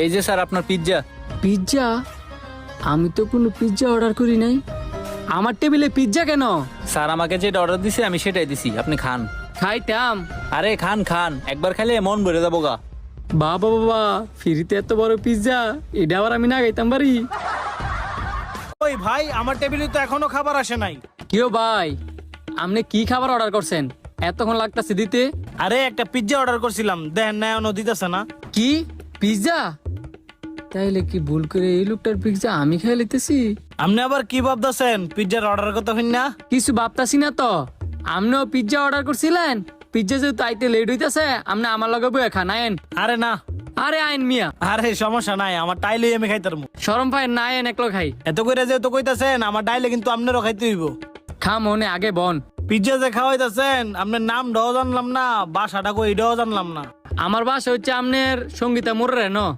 এই যে স্যার আপনার পিৎজা। পিৎজা? আমি তো কোনো পিৎজা অর্ডার করি নাই। আমার টেবিলে পিৎজা কেন? স্যার আমাকে যেটা অর্ডার দিছে আমি সেটাই দিছি, আপনি খান। খাইতাম। আরে খান খান, একবার খাইলে মন ভরে যাবো গা। বাবা বাবা, ফ্রিতে এত বড় পিৎজা, এটা আবার আমি না খাইতাম পারি? ওই ভাই, আমার টেবিলে তো এখনো খাবার আসে নাই। কিও ভাই, আপনি কি খাবার অর্ডার করছেন? এতক্ষণ লাগতাছে দিতে। আরে একটা পিৎজা অর্ডার করছিলাম, দেখেন না এখনো দিতেছে না। কি পিৎজা? তাইলে কি ভুল করে এই লোকটার পিৎজা আমি খেয়ে লিতেছি? আপনি আবার কি ভাবতেছেন পিৎজার অর্ডার কথা হইন না? কিছু ভাবতাছি না তো। আপনিও পিৎজা অর্ডার করছিলেন, পিৎজা যেহেতু আইতে লেট হইতাছে, আপনি আমার লগে বইয়া খান আইন। আরে না, আরে আইন মিয়া, আরে সমস্যা নাই, আমার টাইলে আমি খাইতার মু। শরম পায় না আইন, একলো খাই। এত করে যেহেতু কইতাছেন আমার ডাইলে কিন্তু আপনারও খাইতে হইব। খা মনে আগে বন। পিৎজা যে খাওয়াইতাছেন আপনার নাম ডাও জানলাম না, বাসাটা কই এটাও জানলাম না। আমার বাসা হচ্ছে আপনার সঙ্গীতা মোড়ে ন।